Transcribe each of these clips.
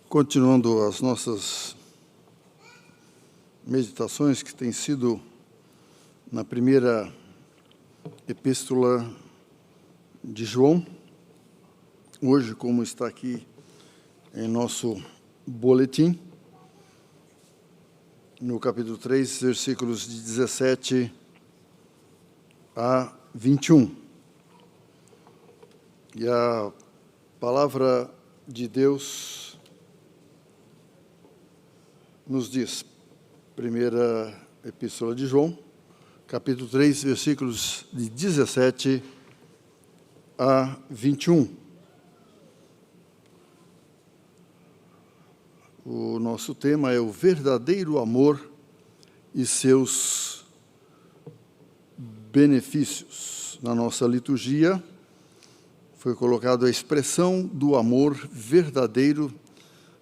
Continuando as nossas meditações, que tem sido na primeira epístola de João, hoje, como está aqui em nosso boletim, no capítulo 3, versículos de 17 a 21. E a palavra de Deus nos diz, primeira epístola de João, capítulo 3, versículos de 17 a 21. O nosso tema é o verdadeiro amor e seus benefícios. Na nossa liturgia foi colocada a expressão do amor verdadeiro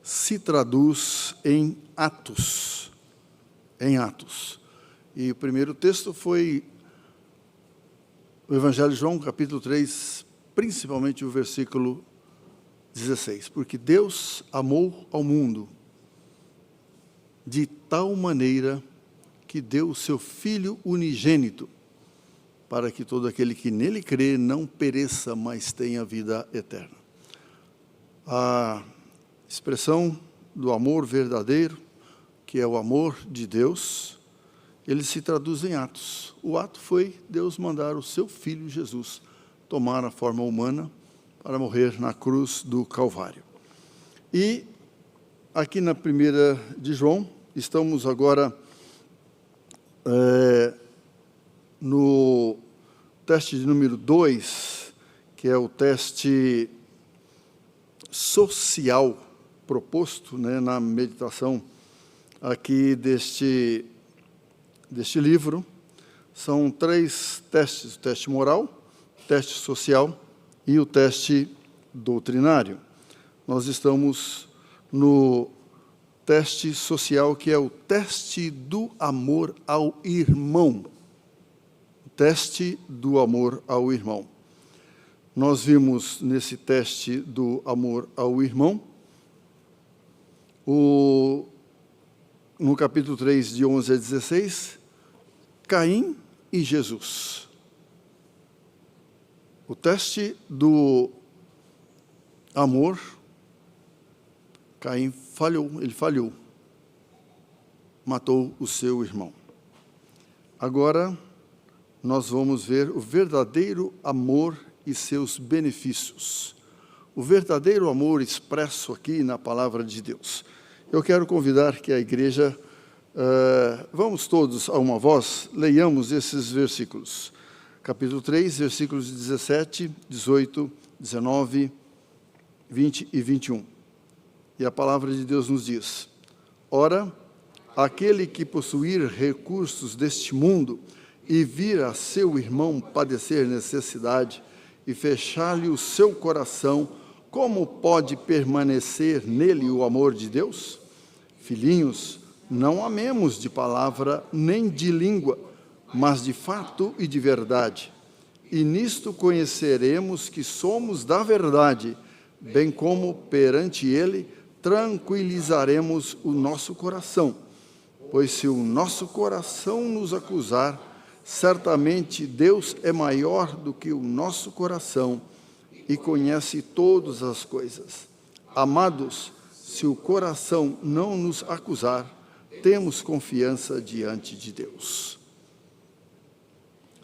se traduz em atos. Em atos. E o primeiro texto foi o Evangelho de João, capítulo 3, principalmente o versículo 16. Porque Deus amou ao mundo de tal maneira que deu o seu Filho unigênito, para que todo aquele que nele crê não pereça, mas tenha vida eterna. A expressão do amor verdadeiro, que é o amor de Deus, ele se traduz em atos. O ato foi Deus mandar o seu Filho Jesus tomar a forma humana para morrer na cruz do Calvário. E aqui na primeira de João, estamos agora no teste de número 2, que é o teste social proposto, na meditação aqui deste livro. São 3 testes: o teste moral, o teste social e o teste doutrinário. Nós estamos no teste social, que é o teste do amor ao irmão. O teste do amor ao irmão. Nós vimos nesse teste do amor ao irmão, no capítulo 3, de 11 a 16, Caim e Jesus. O teste do amor, Caim falhou, matou o seu irmão. Agora, nós vamos ver o verdadeiro amor e seus benefícios. O verdadeiro amor expresso aqui na palavra de Deus. Eu quero convidar que a igreja, vamos todos a uma voz, leiamos esses versículos. Capítulo 3, versículos 17, 18, 19, 20 e 21. E a palavra de Deus nos diz: Ora, aquele que possuir recursos deste mundo e vir a seu irmão padecer necessidade e fechar-lhe o seu coração, como pode permanecer nele o amor de Deus? Filhinhos, não amemos de palavra nem de língua, mas de fato e de verdade. E nisto conheceremos que somos da verdade, bem como perante ele tranquilizaremos o nosso coração. Pois se o nosso coração nos acusar, certamente Deus é maior do que o nosso coração e conhece todas as coisas. Amados, se o coração não nos acusar, temos confiança diante de Deus.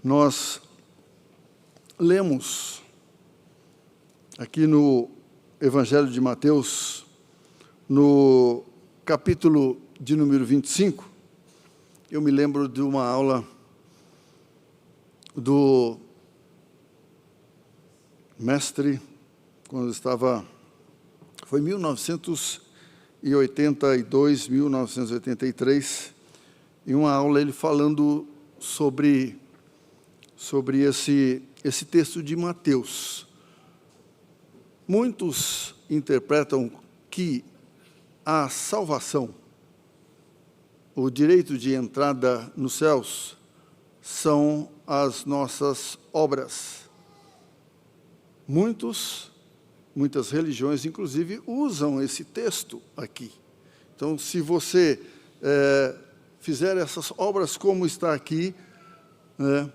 Nós lemos aqui no Evangelho de Mateus, no capítulo de número 25, eu me lembro de uma aula do mestre, quando foi 1982, 1983, em uma aula ele falando sobre esse texto de Mateus. Muitos interpretam que a salvação, o direito de entrada nos céus, são as nossas obras. Muitos muitas religiões, inclusive, usam esse texto aqui. Então, se você fizer essas obras como está aqui, né,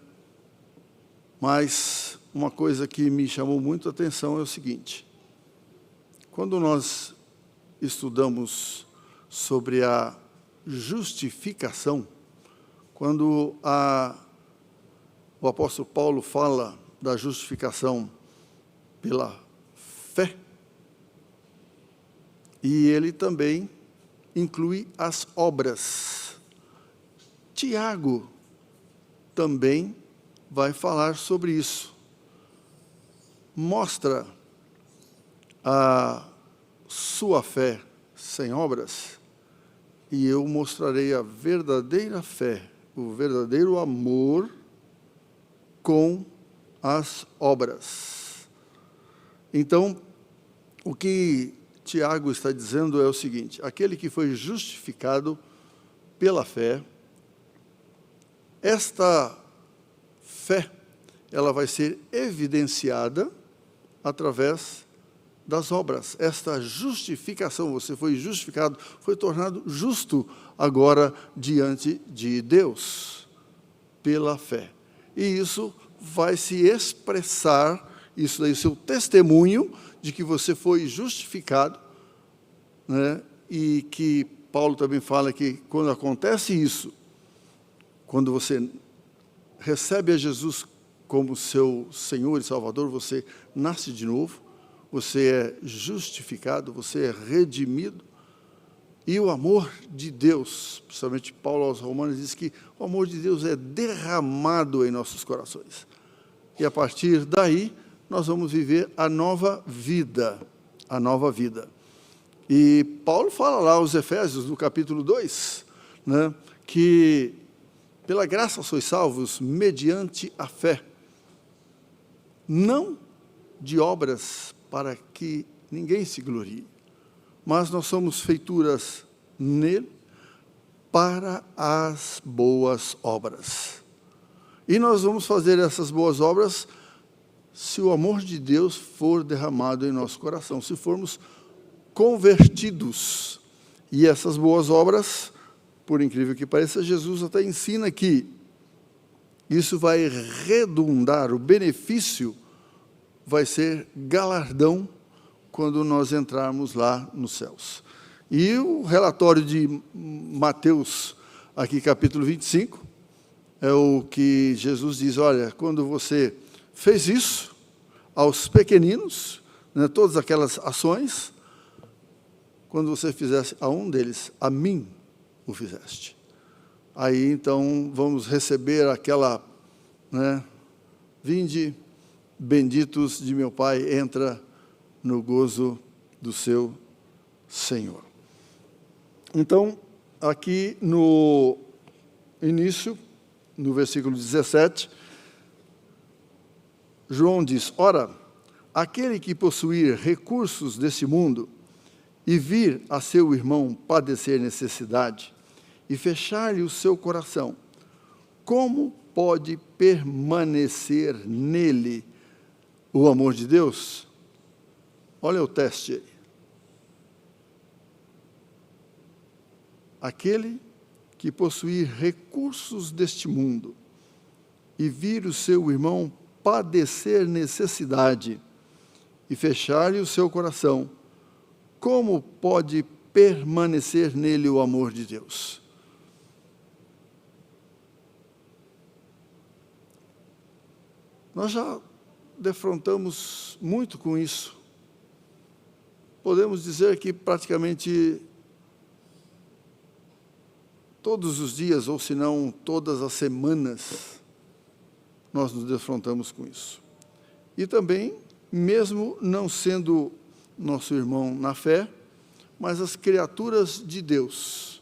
mas uma coisa que me chamou muito a atenção é o seguinte: quando nós estudamos sobre a justificação, quando o apóstolo Paulo fala da justificação pela fé, e ele também inclui as obras. Tiago também vai falar sobre isso. Mostra a sua fé sem obras, e eu mostrarei a verdadeira fé, o verdadeiro amor com as obras. Então, o que Tiago está dizendo é o seguinte: aquele que foi justificado pela fé, esta fé, ela vai ser evidenciada através das obras. Esta justificação, você foi justificado, foi tornado justo agora diante de Deus, pela fé. E isso vai se expressar, isso daí, o seu testemunho de que você foi justificado, né? E que Paulo também fala que quando acontece isso, quando você recebe a Jesus como seu Senhor e Salvador, você nasce de novo, você é justificado, você é redimido, e o amor de Deus, principalmente Paulo aos Romanos, diz que o amor de Deus é derramado em nossos corações. E a partir daí, nós vamos viver a nova vida, a nova vida. E Paulo fala lá aos Efésios, no capítulo 2, né, que pela graça sois salvos mediante a fé, não de obras para que ninguém se glorie, mas nós somos feituras nele para as boas obras. E nós vamos fazer essas boas obras se o amor de Deus for derramado em nosso coração, se formos convertidos. E essas boas obras, por incrível que pareça, Jesus até ensina que isso vai redundar, o benefício vai ser galardão quando nós entrarmos lá nos céus. E o relatório de Mateus, aqui capítulo 25, é o que Jesus diz: olha, quando você fez isso aos pequeninos, né, todas aquelas ações, quando você fizesse a um deles, a mim o fizeste. Aí, então, vamos receber aquela, né, vinde, benditos de meu Pai, entra no gozo do seu Senhor. Então, aqui no início, no versículo 17, João diz: ora, aquele que possuir recursos desse mundo e vir a seu irmão padecer necessidade e fechar-lhe o seu coração, como pode permanecer nele o amor de Deus? Olha o teste aí. Aquele que possuir recursos deste mundo e vir o seu irmão padecer necessidade e fechar-lhe o seu coração, como pode permanecer nele o amor de Deus? Nós já defrontamos muito com isso. Podemos dizer que praticamente todos os dias, ou se não todas as semanas, nós nos defrontamos com isso. E também, mesmo não sendo nosso irmão na fé, mas as criaturas de Deus,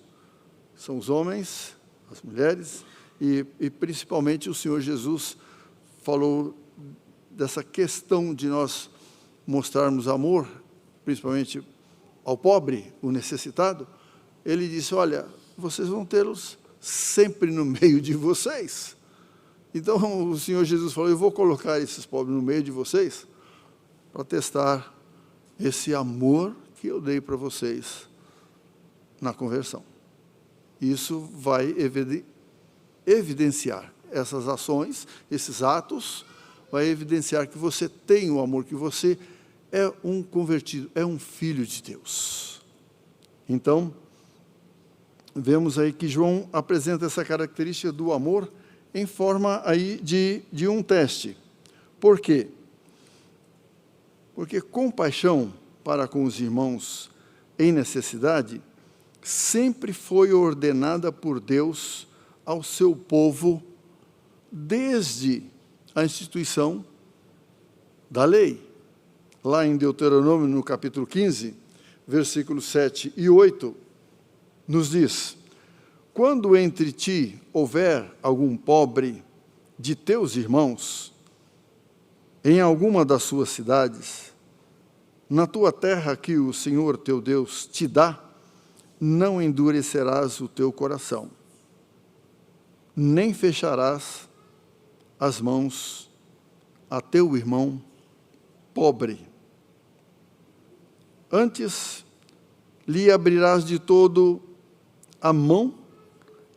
são os homens, as mulheres, e principalmente o Senhor Jesus falou dessa questão de nós mostrarmos amor, principalmente ao pobre, o necessitado. Ele disse: olha, vocês vão tê-los sempre no meio de vocês. Então, o Senhor Jesus falou: eu vou colocar esses pobres no meio de vocês para testar esse amor que eu dei para vocês na conversão. Isso vai evidenciar essas ações, esses atos, vai evidenciar que você tem o amor, que você é um convertido, é um filho de Deus. Então, vemos aí que João apresenta essa característica do amor em forma aí de um teste. Por quê? Porque compaixão para com os irmãos em necessidade sempre foi ordenada por Deus ao seu povo desde a instituição da lei. Lá em Deuteronômio, no capítulo 15, versículos 7 e 8, nos diz: quando entre ti houver algum pobre de teus irmãos, em alguma das suas cidades, na tua terra que o Senhor teu Deus te dá, não endurecerás o teu coração, nem fecharás as mãos a teu irmão pobre. Antes, lhe abrirás de todo a mão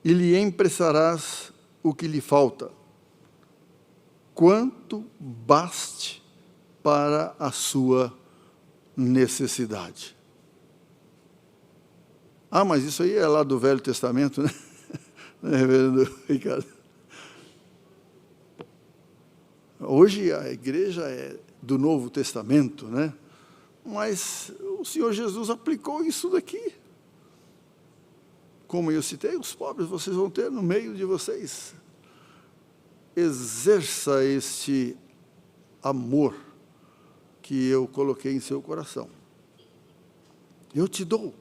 e lhe emprestarás o que lhe falta, quanto baste para a sua necessidade. Ah, mas isso aí é lá do Velho Testamento, né? Reverendo Ricardo. Hoje a igreja é do Novo Testamento, né? Mas o Senhor Jesus aplicou isso daqui. Como eu citei, os pobres vocês vão ter no meio de vocês. Exerça este amor que eu coloquei em seu coração. Eu te dou.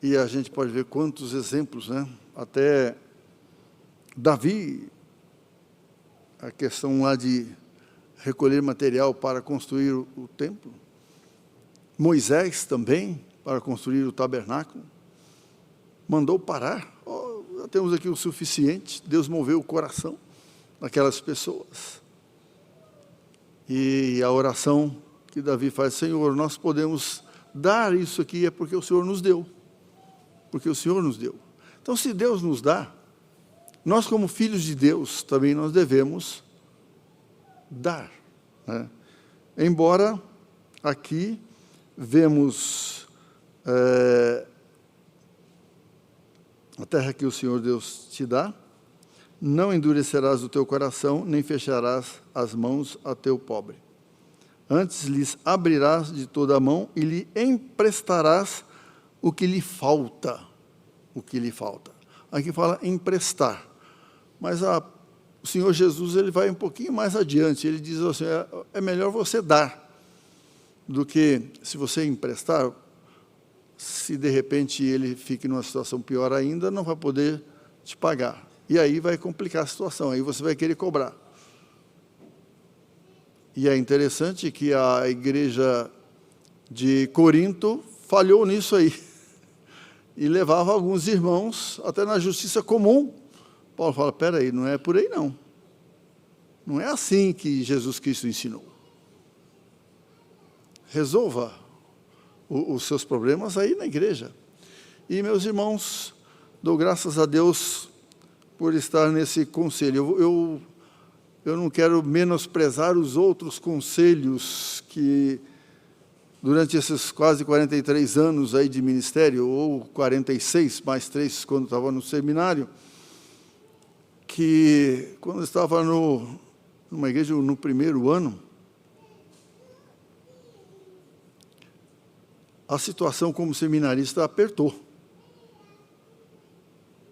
E a gente pode ver quantos exemplos, né? Até Davi, a questão lá de recolher material para construir o templo. Moisés também, para construir o tabernáculo. Mandou parar. Oh, já temos aqui o suficiente. Deus moveu o coração daquelas pessoas. E a oração que Davi faz: Senhor, nós podemos dar isso aqui, é porque o Senhor nos deu. Porque o Senhor nos deu. Então, se Deus nos dá, nós como filhos de Deus, também nós devemos dar, né? Embora aqui vemos a terra que o Senhor Deus te dá, não endurecerás o teu coração, nem fecharás as mãos a teu pobre. Antes lhes abrirás de toda a mão e lhe emprestarás o que lhe falta. O que lhe falta. Aqui fala emprestar. Mas o Senhor Jesus ele vai um pouquinho mais adiante. Ele diz assim, é melhor você dar do que se você emprestar. Se de repente ele fique numa situação pior ainda, não vai poder te pagar. E aí vai complicar a situação, aí você vai querer cobrar. E é interessante que a igreja de Corinto falhou nisso aí. E levava alguns irmãos até na justiça comum. Paulo fala, espera aí, não é por aí não. Não é assim que Jesus Cristo ensinou. Resolva os seus problemas aí na igreja. E, meus irmãos, dou graças a Deus por estar nesse conselho. Eu não quero menosprezar os outros conselhos que, durante esses quase 43 anos aí de ministério, ou 46, mais 3 quando estava no seminário, que quando eu estava numa igreja no primeiro ano, a situação como seminarista apertou.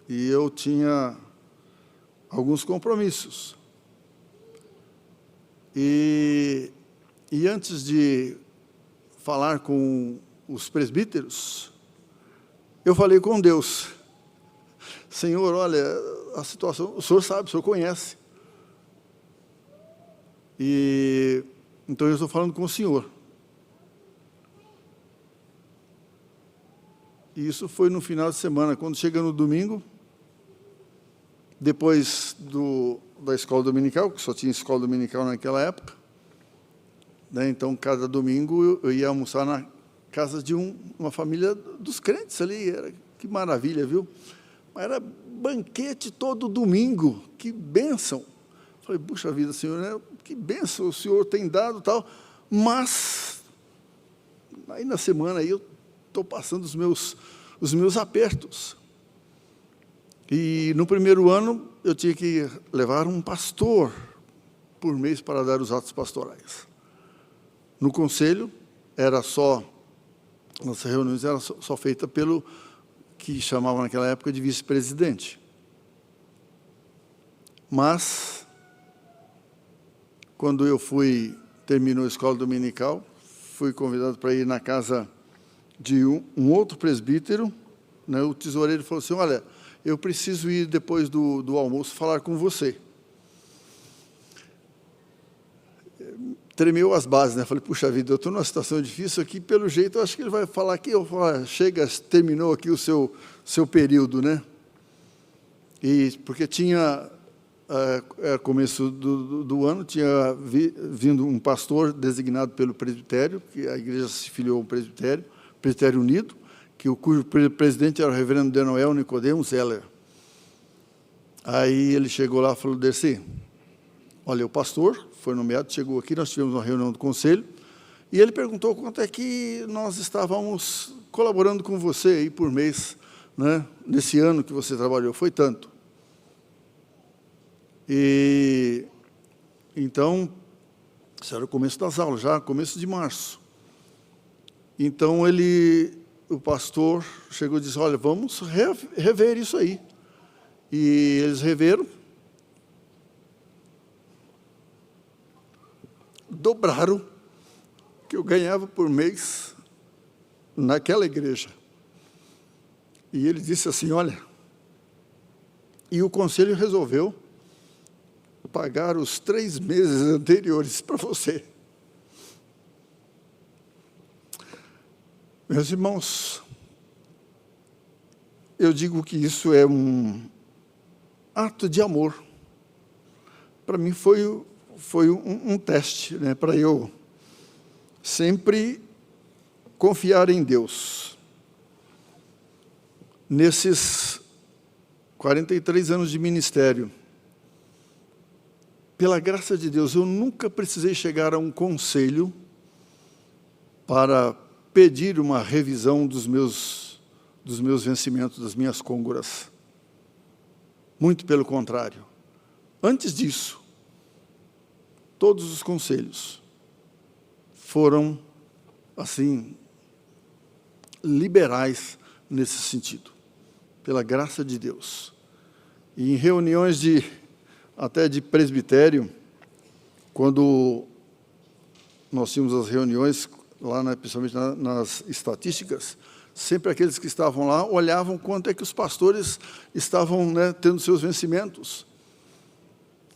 E eu tinha alguns compromissos. E antes de falar com os presbíteros, eu falei com Deus. Senhor, olha, a situação, o Senhor sabe, o Senhor conhece. E então eu estou falando com o Senhor. E isso foi no final de semana. Quando chega no domingo, depois da escola dominical, que só tinha escola dominical naquela época, né? Então, cada domingo eu ia almoçar na casa de uma família dos crentes ali. Que maravilha, viu? Era banquete todo domingo, que bênção. Falei, puxa vida, Senhor, né? Que bênção o Senhor tem dado, tal. Mas, aí na semana aí eu estou passando os meus apertos. E no primeiro ano eu tinha que levar um pastor por mês para dar os atos pastorais. No conselho, nossas reuniões eram só feitas pelo que chamavam naquela época de vice-presidente. Mas, quando eu terminou a escola dominical, fui convidado para ir na casa de um outro presbítero, né? O tesoureiro falou assim, olha, eu preciso ir depois do almoço falar com você. Tremeu as bases, né? Falei, puxa vida, eu estou numa situação difícil aqui, pelo jeito, eu acho que ele vai falar aqui, chega, terminou aqui o seu período, né? Porque tinha, começo do ano, tinha vindo um pastor designado pelo presbitério, que a igreja se filiou ao Presbitério Unido, cujo presidente era o reverendo Denoel Nicodemo Zeller. Aí ele chegou lá e falou, Dercy, olha, o pastor foi nomeado, chegou aqui, nós tivemos uma reunião do conselho, e ele perguntou quanto é que nós estávamos colaborando com você aí por mês, né, nesse ano que você trabalhou, foi tanto. E então, isso era o começo das aulas, já começo de março. Então, o pastor chegou e disse, olha, vamos rever isso aí. E eles reveram, dobraram o que eu ganhava por mês naquela igreja. E ele disse assim, olha, e o conselho resolveu pagar os 3 meses anteriores para você. Meus irmãos, eu digo que isso é um ato de amor. Para mim foi um teste, né, para eu sempre confiar em Deus. Nesses 43 anos de ministério, pela graça de Deus, eu nunca precisei chegar a um conselho para pedir uma revisão dos meus vencimentos, das minhas côngoras. Muito pelo contrário. Antes disso, todos os conselhos foram, assim, liberais nesse sentido, pela graça de Deus. E em reuniões até de presbitério, quando nós tínhamos as reuniões, lá, principalmente nas estatísticas, sempre aqueles que estavam lá olhavam quanto é que os pastores estavam, né, tendo seus vencimentos.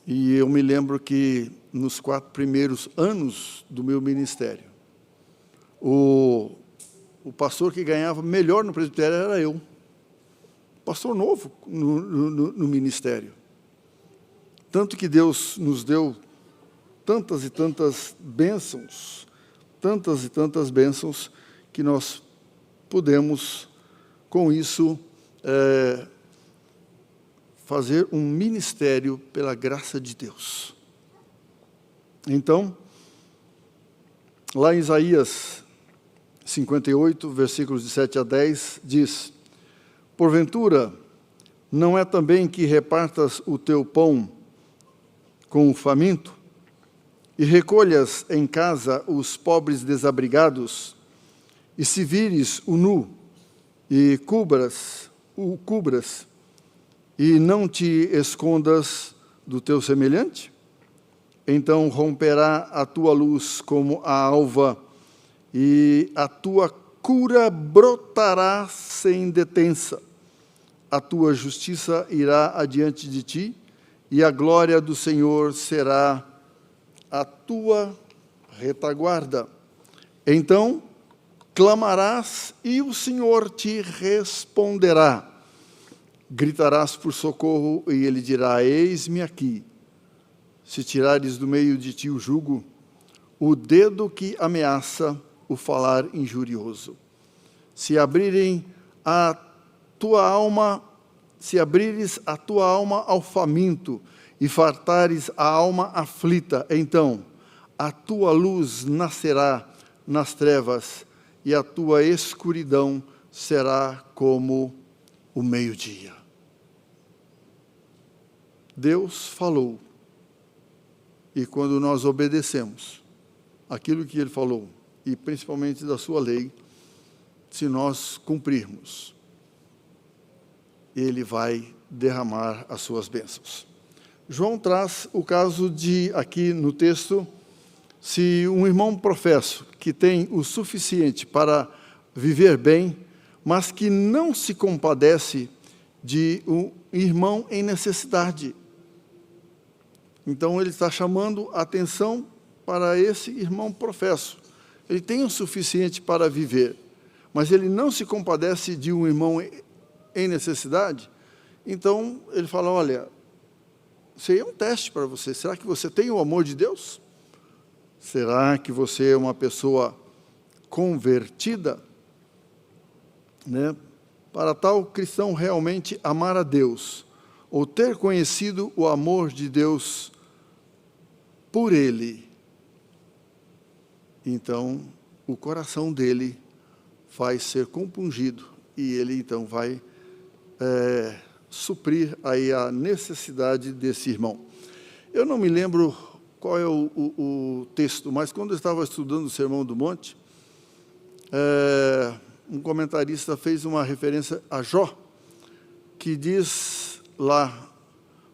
E eu me lembro que, nos 4 primeiros anos do meu ministério, o pastor que ganhava melhor no presbitério era eu. Pastor novo no ministério. Tanto que Deus nos deu tantas e tantas bênçãos, que nós pudemos, com isso, fazer um ministério pela graça de Deus. Então, lá em Isaías 58, versículos de 7 a 10, diz, porventura, não é também que repartas o teu pão com o faminto, e recolhas em casa os pobres desabrigados, e se vires o nu, e o cubras, e não te escondas do teu semelhante? Então romperá a tua luz como a alva, e a tua cura brotará sem detença. A tua justiça irá adiante de ti, e a glória do Senhor será a tua retaguarda. Então clamarás, e o Senhor te responderá. Gritarás por socorro, e Ele dirá, eis-me aqui. Se tirares do meio de ti o jugo o dedo que ameaça o falar injurioso. Se abrires a tua alma ao faminto e fartares a alma aflita, então a tua luz nascerá nas trevas e a tua escuridão será como o meio-dia. Deus falou, e quando nós obedecemos aquilo que Ele falou, e principalmente da sua lei, se nós cumprirmos, Ele vai derramar as suas bênçãos. João traz o caso de, aqui no texto, se um irmão professo que tem o suficiente para viver bem, mas que não se compadece de um irmão em necessidade. Então, ele está chamando a atenção para esse irmão professo. Ele tem o suficiente para viver, mas ele não se compadece de um irmão em necessidade. Então, ele fala, olha, isso aí é um teste para você. Será que você tem o amor de Deus? Será que você é uma pessoa convertida? Né? Para tal cristão realmente amar a Deus, ou ter conhecido o amor de Deus por ele, então o coração dele vai ser compungido e ele então vai suprir aí a necessidade desse irmão. Eu não me lembro qual é o texto, mas quando eu estava estudando o Sermão do Monte, um comentarista fez uma referência a Jó, que diz lá,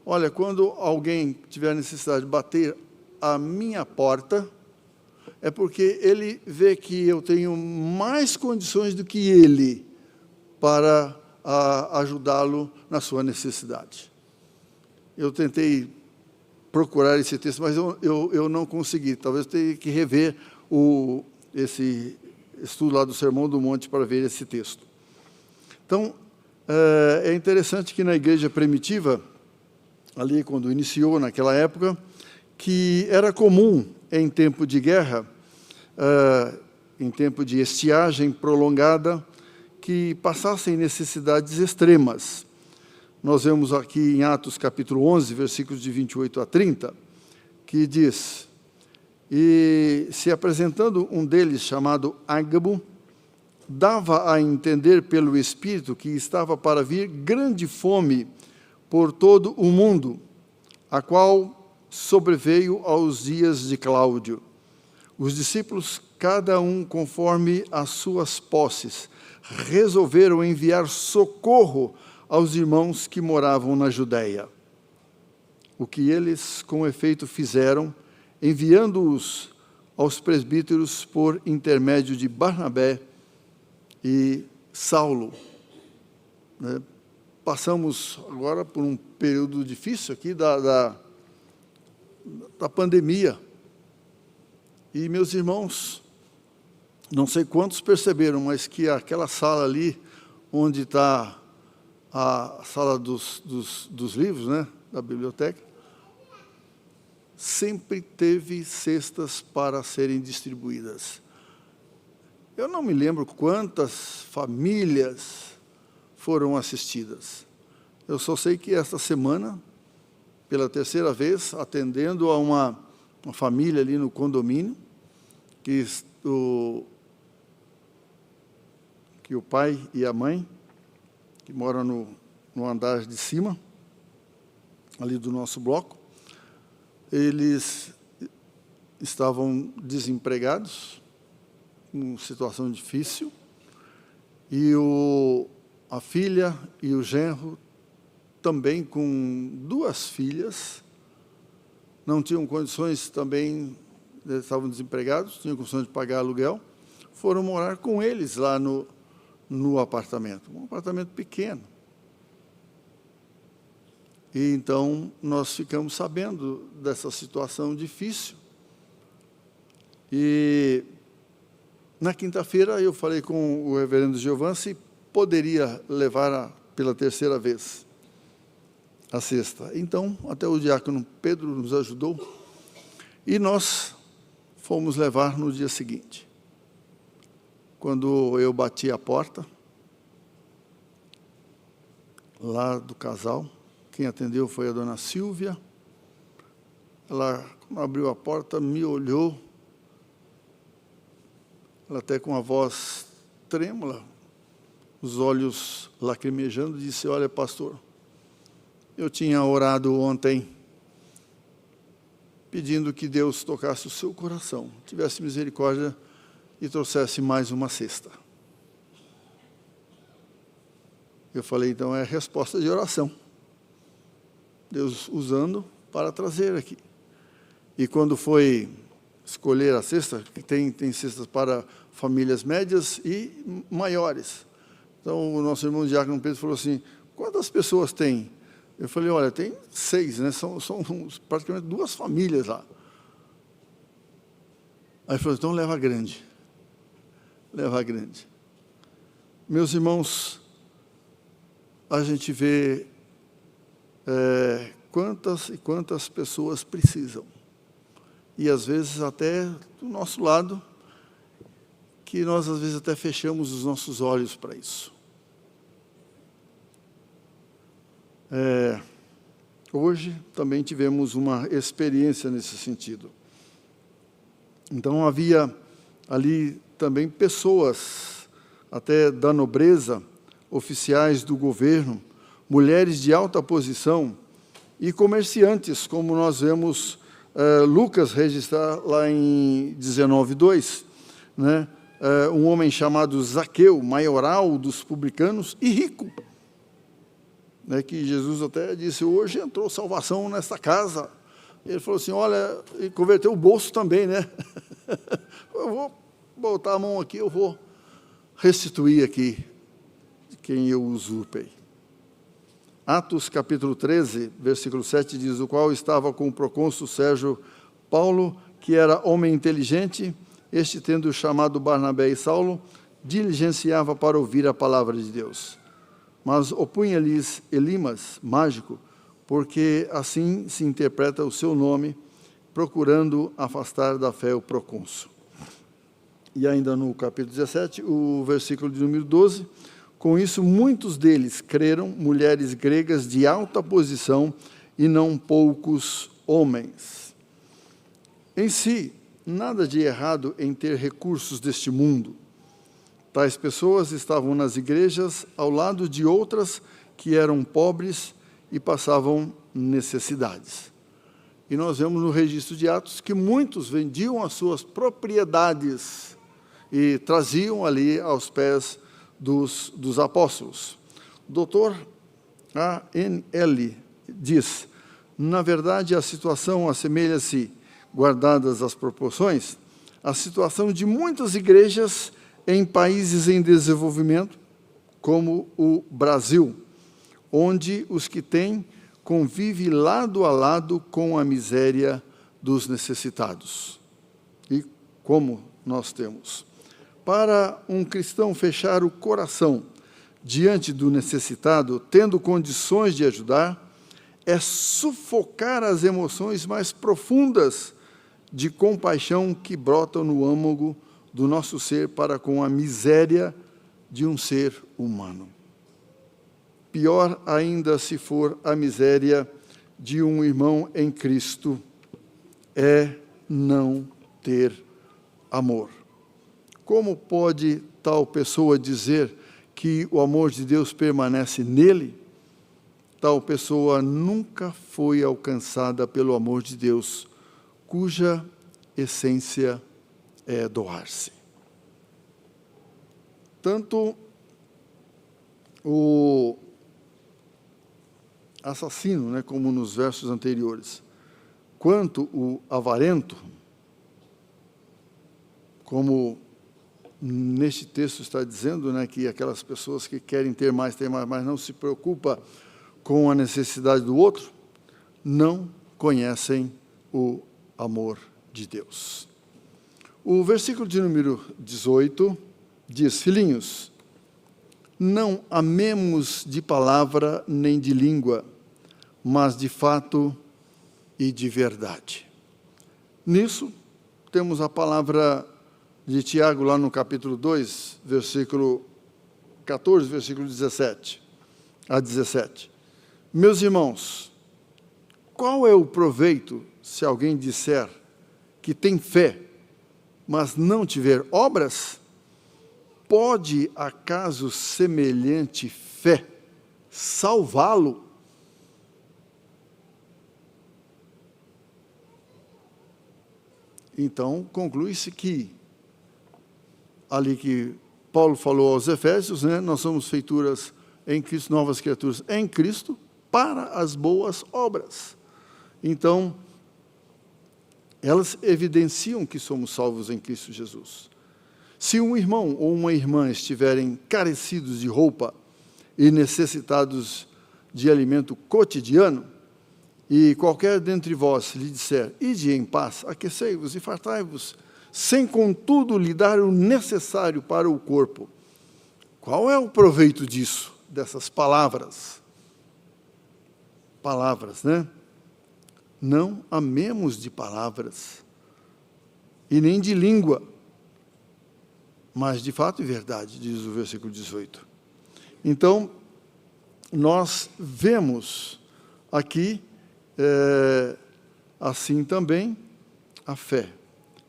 olha, quando alguém tiver necessidade de bater a minha porta, é porque ele vê que eu tenho mais condições do que ele para ajudá-lo na sua necessidade. Eu tentei procurar esse texto, mas eu não consegui. Talvez eu tenha que rever esse estudo lá do Sermão do Monte para ver esse texto. Então, é interessante que na igreja primitiva, ali quando iniciou naquela época, que era comum em tempo de guerra, em tempo de estiagem prolongada, que passassem necessidades extremas. Nós vemos aqui em Atos capítulo 11, versículos de 28 a 30, que diz, e se apresentando um deles, chamado Ágabo, dava a entender pelo Espírito que estava para vir grande fome por todo o mundo, a qual sobreveio aos dias de Cláudio. Os discípulos, cada um conforme as suas posses, resolveram enviar socorro aos irmãos que moravam na Judéia. O que eles, com efeito, fizeram, enviando-os aos presbíteros por intermédio de Barnabé e Saulo. Passamos agora por um período difícil aqui da pandemia. E, meus irmãos, não sei quantos perceberam, mas que aquela sala ali, onde está a sala dos livros, né, da biblioteca, sempre teve cestas para serem distribuídas. Eu não me lembro quantas famílias foram assistidas. Eu só sei que esta semana, pela terceira vez, atendendo a uma família ali no condomínio, que o pai e a mãe, que moram no andar de cima, ali do nosso bloco, eles estavam desempregados, em situação difícil, e a filha e o genro, também com 2 filhas, não tinham condições também, estavam desempregados, tinham condições de pagar aluguel, foram morar com eles lá no apartamento, um apartamento pequeno. E então nós ficamos sabendo dessa situação difícil. E na quinta-feira eu falei com o reverendo Giovanni se poderia levar pela terceira vez a cesta. Então, até o diácono Pedro nos ajudou e nós fomos levar no dia seguinte. Quando eu bati a porta, lá do casal, quem atendeu foi a dona Silvia. Ela, quando abriu a porta, me olhou, ela até com a voz trêmula, os olhos lacrimejando, disse: olha, pastor, eu tinha orado ontem, pedindo que Deus tocasse o seu coração, tivesse misericórdia e trouxesse mais uma cesta. Eu falei, então é resposta de oração. Deus usando para trazer aqui. E quando foi escolher a cesta, tem cestas para famílias médias e maiores. Então, o nosso irmão Diácono Pedro falou assim, quantas pessoas tem? Eu falei, olha, tem 6, né? São praticamente 2 famílias lá. Aí ele falou, então leva a grande. Leva a grande. Meus irmãos, a gente vê quantas e quantas pessoas precisam. E às vezes até do nosso lado, que nós às vezes até fechamos os nossos olhos para isso. Hoje também tivemos uma experiência nesse sentido. Então havia ali também pessoas, até da nobreza, oficiais do governo, mulheres de alta posição e comerciantes, como nós vemos Lucas registrar lá em 19:2, né? Um homem chamado Zaqueu, maioral dos publicanos e rico, né, que Jesus até disse, hoje entrou salvação nesta casa. Ele falou assim, olha, e converteu o bolso também, né? Eu vou botar a mão aqui, eu vou restituir aqui de quem eu usurpei. Atos capítulo 13, versículo 7 diz, o qual estava com o procônsul Sérgio Paulo, que era homem inteligente, este tendo chamado Barnabé e Saulo, diligenciava para ouvir a palavra de Deus. Mas opunha-lhes Elimas, mágico, porque assim se interpreta o seu nome, procurando afastar da fé o procônsul. E ainda no capítulo 17, o versículo de número 12, com isso muitos deles creram, mulheres gregas de alta posição e não poucos homens. Em si, nada de errado em ter recursos deste mundo. Tais pessoas estavam nas igrejas ao lado de outras que eram pobres e passavam necessidades. E nós vemos no registro de Atos que muitos vendiam as suas propriedades e traziam ali aos pés dos apóstolos. O doutor A.N.L. diz, na verdade a situação assemelha-se, guardadas as proporções, à situação de muitas igrejas em países em desenvolvimento, como o Brasil, onde os que têm convivem lado a lado com a miséria dos necessitados. E como nós temos. Para um cristão fechar o coração diante do necessitado, tendo condições de ajudar, é sufocar as emoções mais profundas de compaixão que brotam no âmago do nosso ser para com a miséria de um ser humano. Pior ainda se for a miséria de um irmão em Cristo, é não ter amor. Como pode tal pessoa dizer que o amor de Deus permanece nele? Tal pessoa nunca foi alcançada pelo amor de Deus, cuja essência é doar-se. Tanto o assassino, né, como nos versos anteriores, quanto o avarento, como neste texto está dizendo, né, que aquelas pessoas que querem ter mais, mas não se preocupa com a necessidade do outro, não conhecem o amor de Deus. O versículo de número 18 diz, filhinhos, não amemos de palavra nem de língua, mas de fato e de verdade. Nisso, temos a palavra de Tiago lá no capítulo 2, versículo 14, versículo 17 a 17. Meus irmãos, qual é o proveito se alguém disser que tem fé, mas não tiver obras? Pode acaso semelhante fé salvá-lo? Então, conclui-se que, ali que Paulo falou aos Efésios, né, nós somos feituras em Cristo, novas criaturas em Cristo, para as boas obras. Então, elas evidenciam que somos salvos em Cristo Jesus. Se um irmão ou uma irmã estiverem carecidos de roupa e necessitados de alimento cotidiano, e qualquer dentre vós lhe disser, ide em paz, aquecei-vos e fartai-vos, sem contudo lhe dar o necessário para o corpo, qual é o proveito disso, dessas palavras? Palavras, né? Não amemos de palavras, e nem de língua, mas de fato e verdade, diz o versículo 18. Então, nós vemos aqui, assim também, a fé,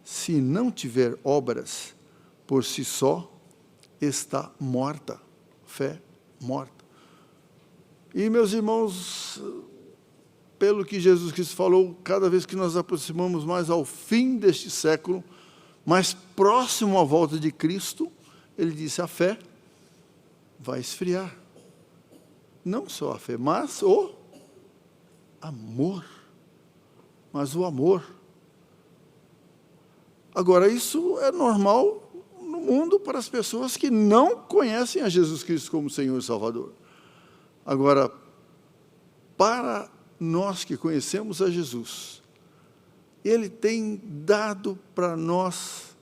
se não tiver obras, por si só, está morta. Fé morta. E, meus irmãos, pelo que Jesus Cristo falou, cada vez que nós aproximamos mais ao fim deste século, mais próximo à volta de Cristo, ele disse, a fé vai esfriar. Não só a fé, mas o amor. Mas o amor. Agora, isso é normal no mundo para as pessoas que não conhecem a Jesus Cristo como Senhor e Salvador. Agora, para nós que conhecemos a Jesus, Ele tem dado para nós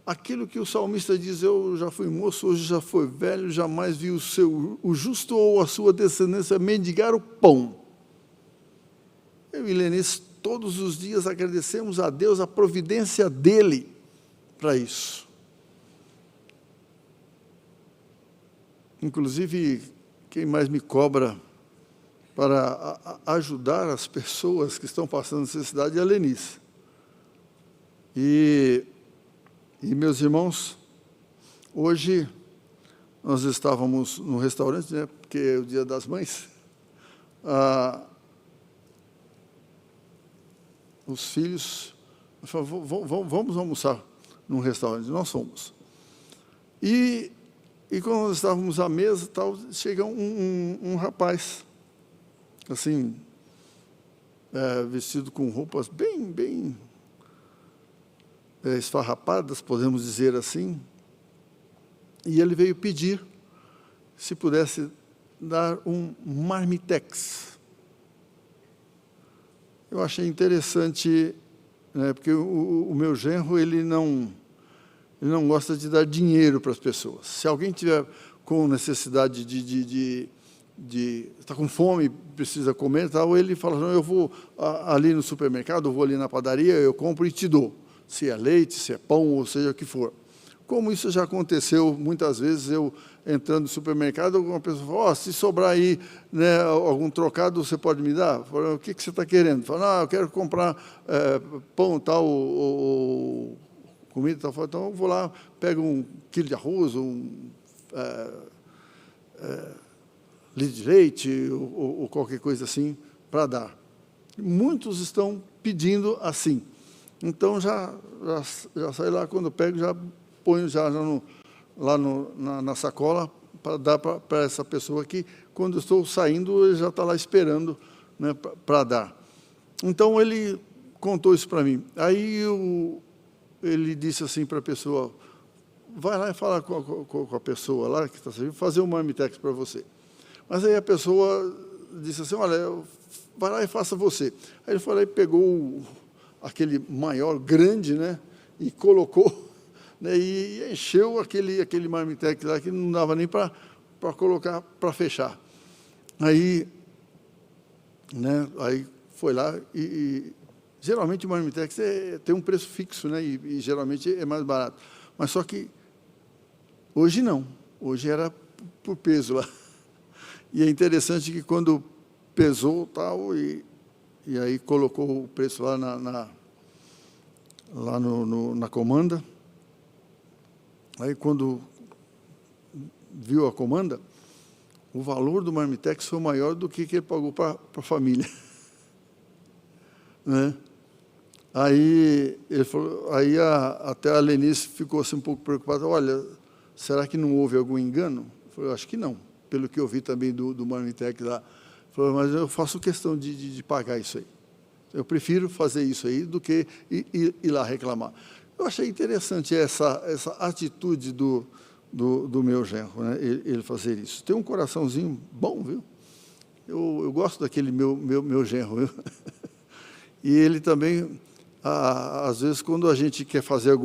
aquilo que o salmista diz, eu já fui moço, hoje já fui velho, jamais vi o justo ou a sua descendência mendigar o pão. Eu e Lenice, todos os dias agradecemos a Deus a providência dEle para isso. Inclusive, quem mais me cobra para ajudar as pessoas que estão passando necessidade é a Lenice. E meus irmãos, hoje nós estávamos no restaurante, né, porque é o Dia das Mães. Os filhos falaram, vamos almoçar num restaurante. Nós fomos. E quando nós estávamos à mesa, tal, chega um rapaz, assim, vestido com roupas bem esfarrapadas, podemos dizer assim, e ele veio pedir se pudesse dar um marmitex. Eu achei interessante, né, porque o meu genro, ele não gosta de dar dinheiro para as pessoas. Se alguém tiver com necessidade está com fome, precisa comer, tal, ele fala, não, eu vou ali no supermercado, eu vou ali na padaria, eu compro e te dou. Se é leite, se é pão, ou seja o que for. Como isso já aconteceu muitas vezes, eu entrando no supermercado, alguma pessoa fala, se sobrar aí, né, algum trocado, você pode me dar? Falo, o que você está querendo? Fala, eu quero comprar pão tal, ou comida tal. Então, eu vou lá, pego 1 quilo de arroz, litro de leite, ou qualquer coisa assim, para dar. Muitos estão pedindo assim. Então, já sai lá, quando eu pego, já ponho lá na sacola para dar para essa pessoa que, quando eu estou saindo, ele já está lá esperando, né, para dar. Então, ele contou isso para mim. Aí, ele disse assim para a pessoa, vai lá e fala com a pessoa lá que está servindo, fazer um marmitex para você. Mas aí a pessoa disse assim, olha, vai lá e faça você. Aí ele foi lá e pegou aquele maior, grande, né, e colocou, né, e encheu aquele marmitex lá que não dava nem para colocar, para fechar. Aí, né, aí foi lá e Geralmente o marmitex tem um preço fixo, né? E geralmente é mais barato. Mas só que hoje não. Hoje era por peso lá. E é interessante que quando pesou tal, e aí colocou o preço lá na comanda, aí quando viu a comanda, o valor do marmitex foi maior do que ele pagou para a família. Né? Aí, ele falou, aí até a Lenice ficou assim, um pouco preocupada, olha, será que não houve algum engano? Eu falei, acho que não, pelo que eu vi também do marmitex lá. Falei, mas eu faço questão de pagar isso aí. Eu prefiro fazer isso aí do que ir lá reclamar. Eu achei interessante essa atitude do meu genro, né? Ele fazer isso. Tem um coraçãozinho bom, viu? Eu gosto daquele meu genro, viu? E ele também, às vezes, quando a gente quer fazer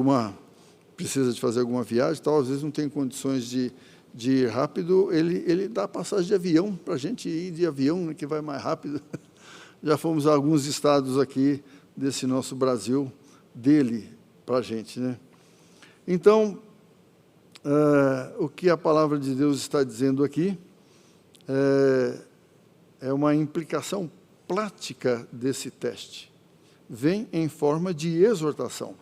precisa de fazer alguma viagem, tal, às vezes não tem condições de ir rápido, ele dá passagem de avião para a gente ir de avião, né, que vai mais rápido. Já fomos a alguns estados aqui desse nosso Brasil, dele para a gente, né? Então, o que a palavra de Deus está dizendo aqui é uma implicação prática desse teste. Vem em forma de exortação.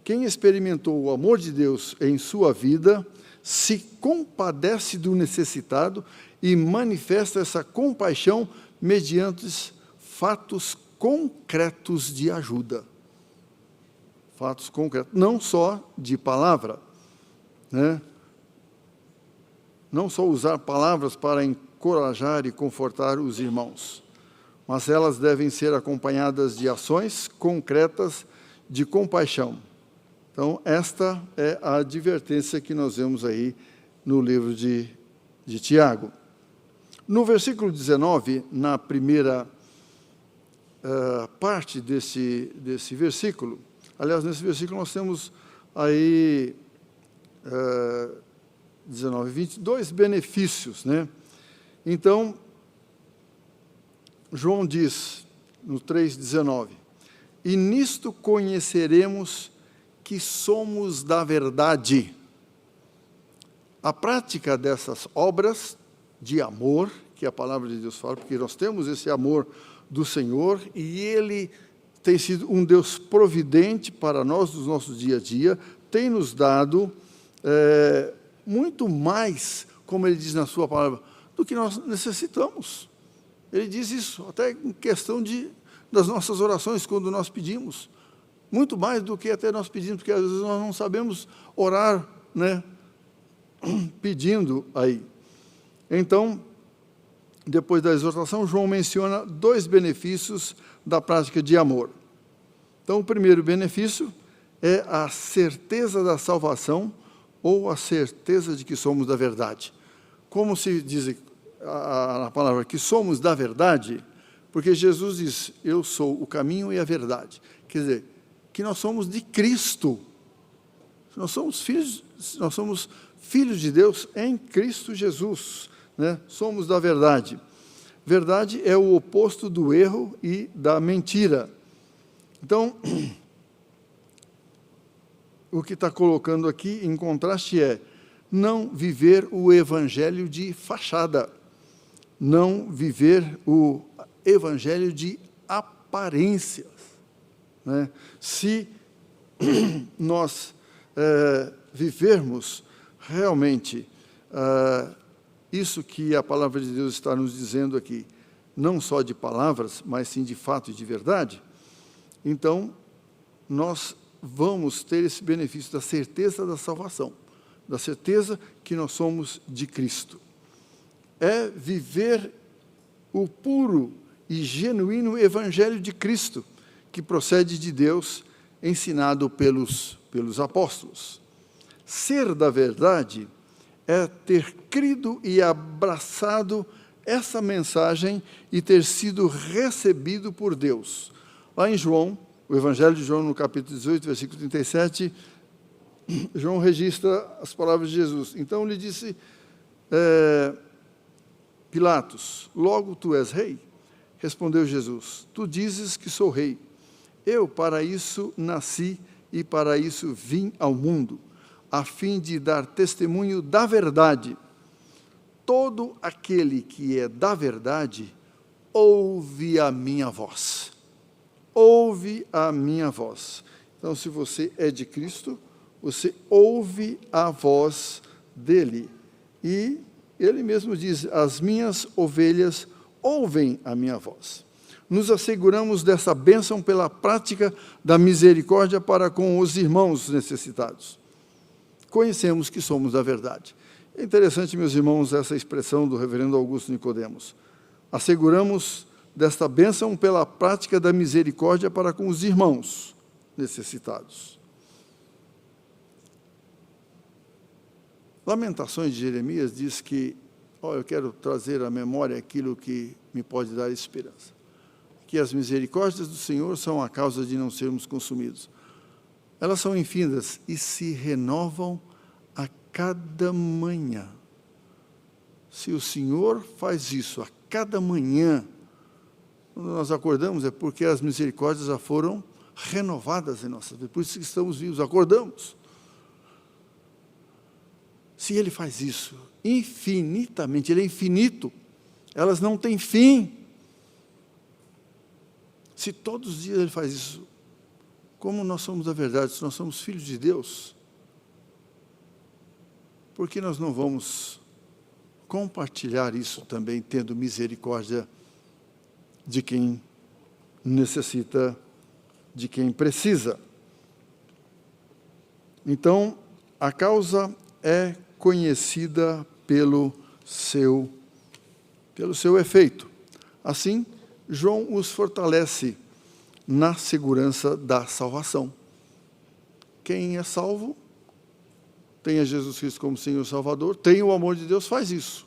Quem experimentou o amor de Deus em sua vida se compadece do necessitado e manifesta essa compaixão mediante fatos concretos de ajuda. Fatos concretos, não só de palavra, né? Não só usar palavras para encorajar e confortar os irmãos, mas elas devem ser acompanhadas de ações concretas de compaixão. Então, esta é a advertência que nós vemos aí no livro de Tiago. No versículo 19, na primeira parte desse versículo, aliás, nesse versículo nós temos aí 19 e 20, dois benefícios, né? Então, João diz, no 3,19, e nisto conheceremos que somos da verdade. A prática dessas obras de amor, que a palavra de Deus fala, porque nós temos esse amor do Senhor, e Ele tem sido um Deus providente para nós, nos nossos dia a dia, tem nos dado muito mais, como Ele diz na sua palavra, do que nós necessitamos. Ele diz isso, até em questão das nossas orações, quando nós pedimos. Muito mais do que até nós pedimos, porque às vezes nós não sabemos orar, né, pedindo aí. Então, depois da exortação, João menciona dois benefícios da prática de amor. Então, o primeiro benefício é a certeza da salvação ou a certeza de que somos da verdade. Como se diz a palavra que somos da verdade, porque Jesus diz, eu sou o caminho e a verdade. Quer dizer, que nós somos de Cristo. Nós somos filhos de Deus em Cristo Jesus, né? Somos da verdade. Verdade é o oposto do erro e da mentira. Então, o que está colocando aqui em contraste é não viver o evangelho de fachada, não viver o evangelho de aparências, né? Se nós vivermos realmente isso que a palavra de Deus está nos dizendo aqui, não só de palavras, mas sim de fato e de verdade, então nós vamos ter esse benefício da certeza da salvação, da certeza que nós somos de Cristo. É viver o puro e genuíno evangelho de Cristo, que procede de Deus, ensinado pelos apóstolos. Ser da verdade é ter crido e abraçado essa mensagem e ter sido recebido por Deus. Lá em João, o Evangelho de João, no capítulo 18, versículo 37, João registra as palavras de Jesus. Então lhe disse Pilatos, logo tu és rei? Respondeu Jesus, tu dizes que sou rei. Eu para isso nasci e para isso vim ao mundo, a fim de dar testemunho da verdade. Todo aquele que é da verdade, ouve a minha voz. Ouve a minha voz. Então, se você é de Cristo, você ouve a voz dele. E ele mesmo diz, as minhas ovelhas ouvem a minha voz. Nos asseguramos dessa bênção pela prática da misericórdia para com os irmãos necessitados. Conhecemos que somos da verdade. É interessante, meus irmãos, essa expressão do reverendo Augusto Nicodemos. Asseguramos desta bênção pela prática da misericórdia para com os irmãos necessitados. Lamentações de Jeremias diz que, eu quero trazer à memória aquilo que me pode dar esperança. Que as misericórdias do Senhor são a causa de não sermos consumidos. Elas são infinitas e se renovam a cada manhã. Se o Senhor faz isso a cada manhã, quando nós acordamos, é porque as misericórdias já foram renovadas em nossas vidas. Por isso que estamos vivos, acordamos. Se Ele faz isso infinitamente, Ele é infinito, elas não têm fim. Se todos os dias Ele faz isso, como nós somos da verdade, se nós somos filhos de Deus, por que nós não vamos compartilhar isso também, tendo misericórdia de quem necessita, de quem precisa? Então, a causa é conhecida pelo seu efeito. Assim, João os fortalece na segurança da salvação. Quem é salvo, tem a Jesus Cristo como Senhor e Salvador, tem o amor de Deus, faz isso,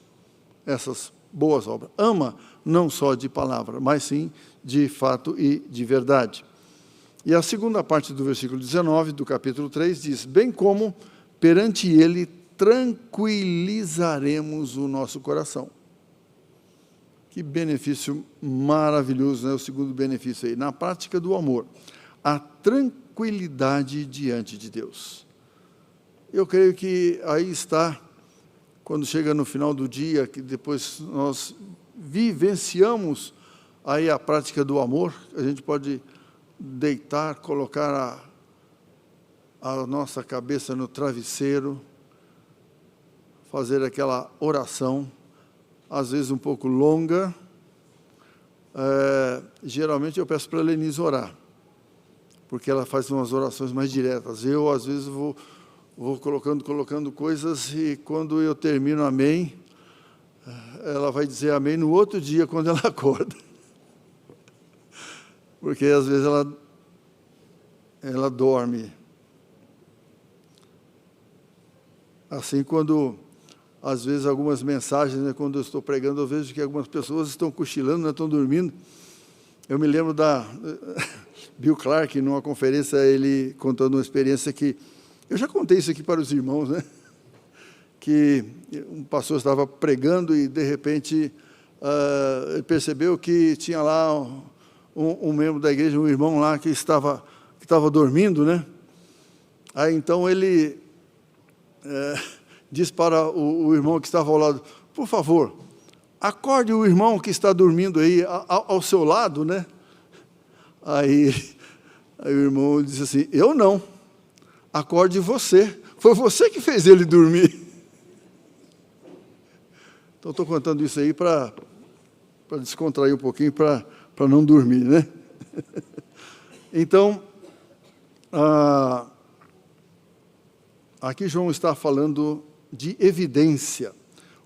essas boas obras. Ama não só de palavra, mas sim de fato e de verdade. E a segunda parte do versículo 19 do capítulo 3 diz, bem como perante Ele tranquilizaremos o nosso coração. Que benefício maravilhoso, né? O segundo benefício aí, na prática do amor, a tranquilidade diante de Deus. Eu creio que aí está, quando chega no final do dia, que depois nós vivenciamos aí a prática do amor, a gente pode deitar, colocar a nossa cabeça no travesseiro, fazer aquela oração, às vezes um pouco longa. Geralmente eu peço para a Lenise orar, porque ela faz umas orações mais diretas. Eu, às vezes, vou colocando coisas, e quando eu termino amém, ela vai dizer amém no outro dia, quando ela acorda. Porque, às vezes, ela dorme. Assim, quando, às vezes, algumas mensagens, né, quando eu estou pregando, eu vejo que algumas pessoas estão cochilando, né, estão dormindo. Eu me lembro da Bill Clark, numa conferência, ele contando uma experiência que... Eu já contei isso aqui para os irmãos, né? Que um pastor estava pregando e, de repente, ele percebeu que tinha lá um membro da igreja, um irmão lá, que estava dormindo, né? Aí, então, ele disse para o irmão que estava ao lado, por favor, acorde o irmão que está dormindo aí ao seu lado, né? Aí o irmão disse assim, eu não. Acorde você. Foi você que fez ele dormir. Então, estou contando isso aí para descontrair um pouquinho, para não dormir, né? Então, aqui João está falando de evidência.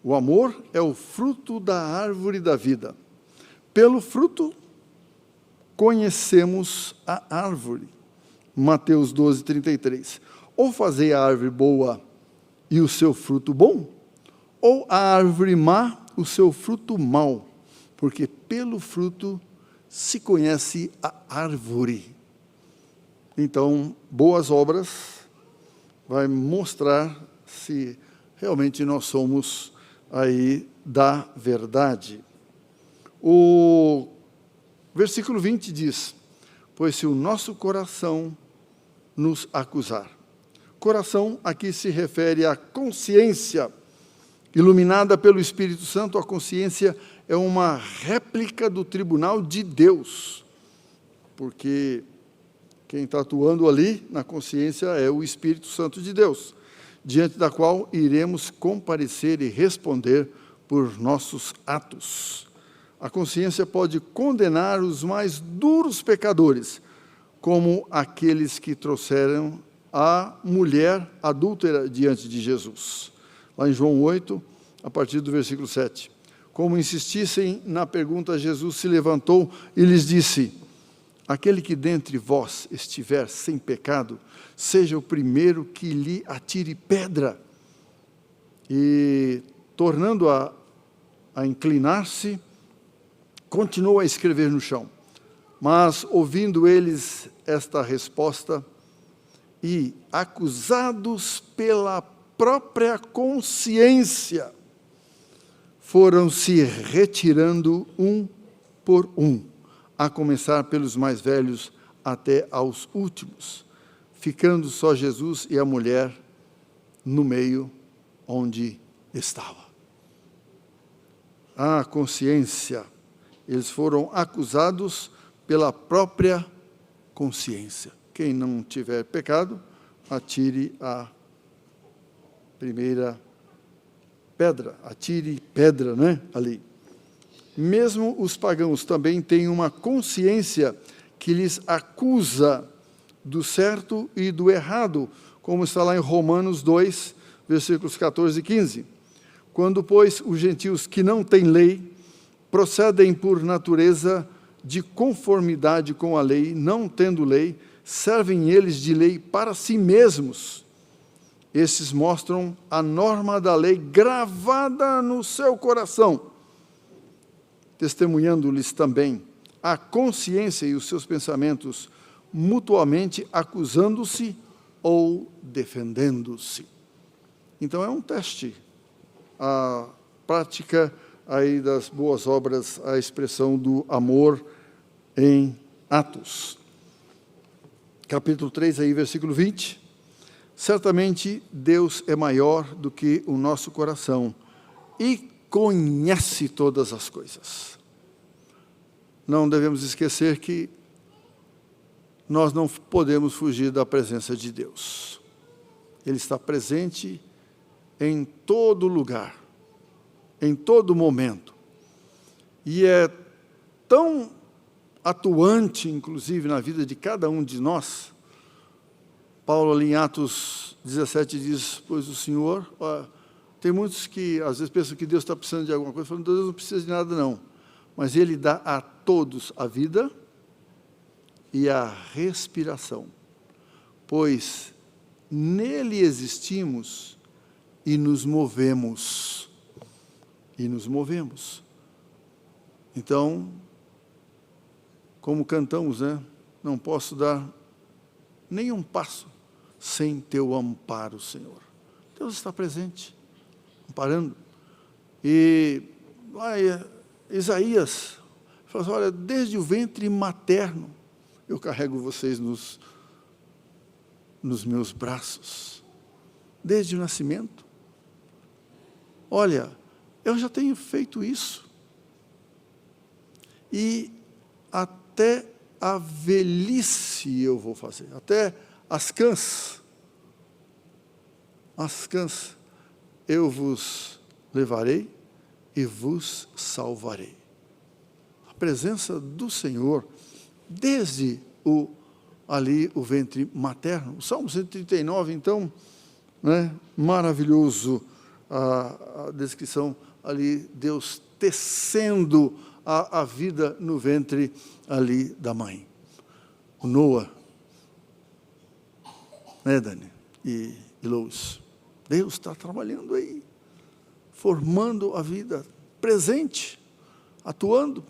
O amor é o fruto da árvore da vida. Pelo fruto, conhecemos a árvore. Mateus 12, 33. Ou fazei a árvore boa e o seu fruto bom, ou a árvore má, o seu fruto mau, porque pelo fruto se conhece a árvore. Então, boas obras vai mostrar se realmente nós somos aí da verdade. O versículo 20 diz, pois se o nosso coração nos acusar. Coração aqui se refere à consciência iluminada pelo Espírito Santo. A consciência é uma réplica do tribunal de Deus, porque quem está atuando ali na consciência é o Espírito Santo de Deus, diante da qual iremos comparecer e responder por nossos atos. A consciência pode condenar os mais duros pecadores, como aqueles que trouxeram a mulher adúltera diante de Jesus. Lá em João 8, a partir do versículo 7. Como insistissem na pergunta, Jesus se levantou e lhes disse: aquele que dentre vós estiver sem pecado, seja o primeiro que lhe atire pedra. E, tornando a inclinar-se, continuou a escrever no chão. Mas, ouvindo eles esta resposta, e acusados pela própria consciência, foram se retirando um por um, a começar pelos mais velhos até aos últimos, ficando só Jesus e a mulher no meio onde estava. A consciência, eles foram acusados pela própria consciência. Quem não tiver pecado, atire a primeira pedra, atire pedra, né, ali. Mesmo os pagãos também têm uma consciência que lhes acusa do certo e do errado, como está lá em Romanos 2, versículos 14 e 15. Quando, pois, os gentios que não têm lei procedem por natureza de conformidade com a lei, não tendo lei, servem eles de lei para si mesmos. Esses mostram a norma da lei gravada no seu coração, testemunhando-lhes também a consciência e os seus pensamentos, mutuamente acusando-se ou defendendo-se. Então é um teste, a prática aí das boas obras, a expressão do amor em atos. Capítulo 3, aí, versículo 20. Certamente Deus é maior do que o nosso coração e conhece todas as coisas. Não devemos esquecer que nós não podemos fugir da presença de Deus. Ele está presente em todo lugar, em todo momento. E é tão atuante, inclusive, na vida de cada um de nós. Paulo, ali em Atos 17, diz: pois o Senhor... tem muitos que, às vezes, pensam que Deus está precisando de alguma coisa, falando: Deus não precisa de nada, não. Mas Ele dá a todos a vida e a respiração, pois nele existimos e nos movemos. Então, como cantamos, né? Não posso dar nenhum passo sem teu amparo, Senhor. Deus está presente, amparando. E lá Isaías fala assim: olha, desde o ventre materno eu carrego vocês nos meus braços, desde o nascimento. Olha, eu já tenho feito isso. E até a velhice eu vou fazer, até as cãs eu vos levarei e vos salvarei. A presença do Senhor, desde o ventre materno. O Salmo 139, então, né, maravilhoso a descrição ali, Deus tecendo a vida no ventre ali da mãe. O Noah, né, Dani e Lois? Deus está trabalhando aí, formando a vida, presente, atuando.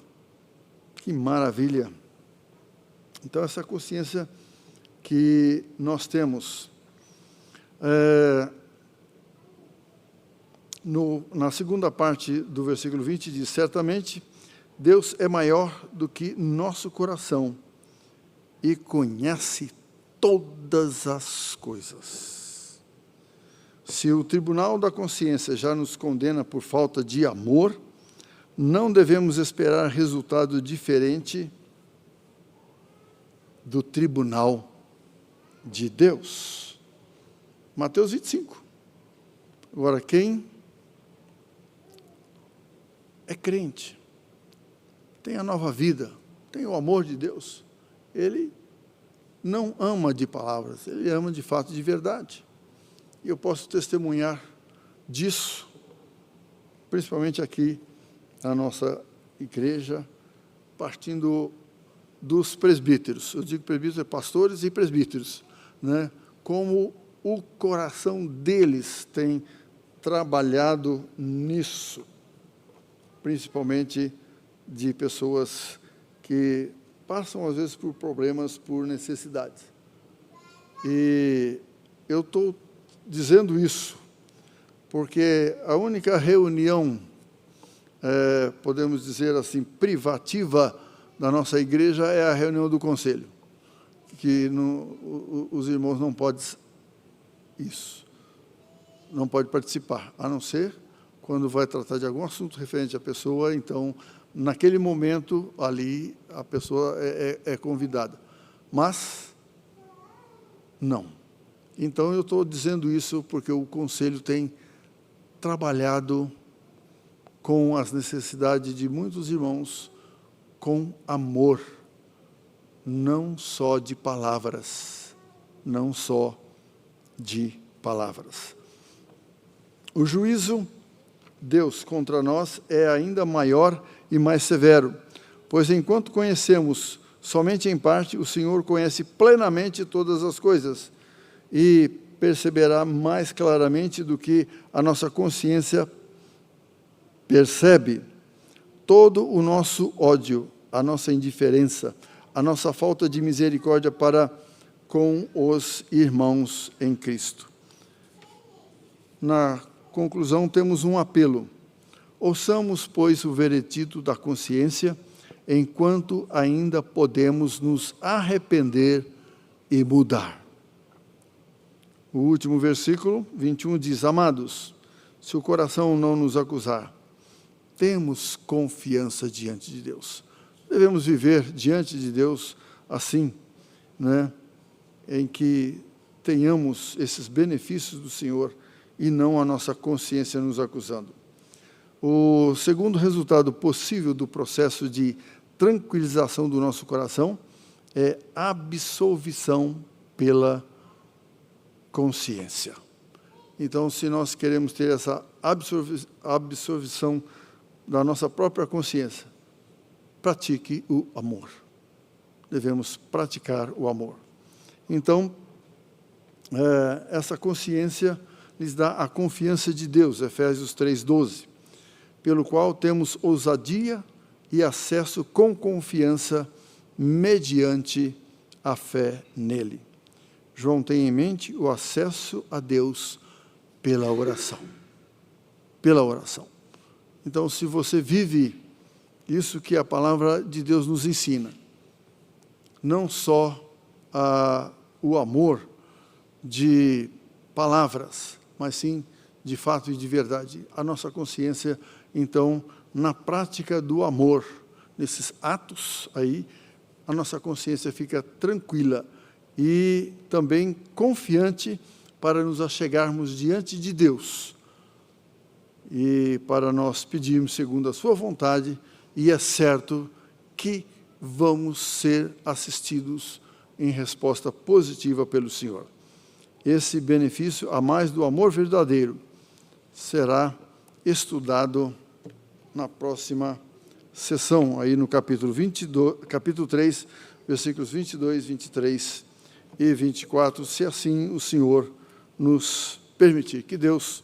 Que maravilha! Então, essa consciência que nós temos. Na segunda parte do versículo 20, diz: certamente Deus é maior do que nosso coração e conhece todas as coisas. Se o tribunal da consciência já nos condena por falta de amor, não devemos esperar resultado diferente do tribunal de Deus. Mateus 25. Agora, quem é crente, tem a nova vida, tem o amor de Deus, ele não ama de palavras, ele ama de fato de verdade. E eu posso testemunhar disso, principalmente aqui na nossa igreja, partindo dos presbíteros. Eu digo presbíteros, pastores e presbíteros, né? Como o coração deles tem trabalhado nisso, principalmente de pessoas que passam, às vezes, por problemas, por necessidades. E eu estou dizendo isso porque a única reunião, podemos dizer assim, privativa da nossa igreja é a reunião do conselho, que os irmãos não podem não podem participar, a não ser quando vai tratar de algum assunto referente à pessoa. Então, naquele momento, ali, a pessoa é convidada. Mas, não. Então, eu estou dizendo isso porque o conselho tem trabalhado com as necessidades de muitos irmãos, com amor, não só de palavras, não só de palavras. O juízo Deus contra nós é ainda maior e mais severo, pois enquanto conhecemos somente em parte, o Senhor conhece plenamente todas as coisas e perceberá mais claramente do que a nossa consciência percebe. Todo o nosso ódio, a nossa indiferença, a nossa falta de misericórdia para com os irmãos em Cristo. Na conclusão, temos um apelo. Ouçamos, pois, o veredito da consciência, enquanto ainda podemos nos arrepender e mudar. O último versículo, 21, diz: Amados, se o coração não nos acusar, temos confiança diante de Deus. Devemos viver diante de Deus assim, né? Em que tenhamos esses benefícios do Senhor e não a nossa consciência nos acusando. O segundo resultado possível do processo de tranquilização do nosso coração é absolvição pela consciência. Então, se nós queremos ter essa absolvição da nossa própria consciência, pratique o amor. Devemos praticar o amor. Então, essa consciência lhes dá a confiança de Deus, Efésios 3:12, pelo qual temos ousadia e acesso com confiança mediante a fé nele. João tem em mente o acesso a Deus pela oração. Pela oração. Então, se você vive isso que a palavra de Deus nos ensina, não só o amor de palavras, mas sim de fato e de verdade, a nossa consciência, então, na prática do amor, nesses atos aí, a nossa consciência fica tranquila e também confiante para nos achegarmos diante de Deus e para nós pedirmos segundo a sua vontade, e é certo que vamos ser assistidos em resposta positiva pelo Senhor. Esse benefício, a mais do amor verdadeiro, será estudado na próxima sessão, aí no capítulo 3, versículos 22, 23 e 24, se assim o Senhor nos permitir. Que Deus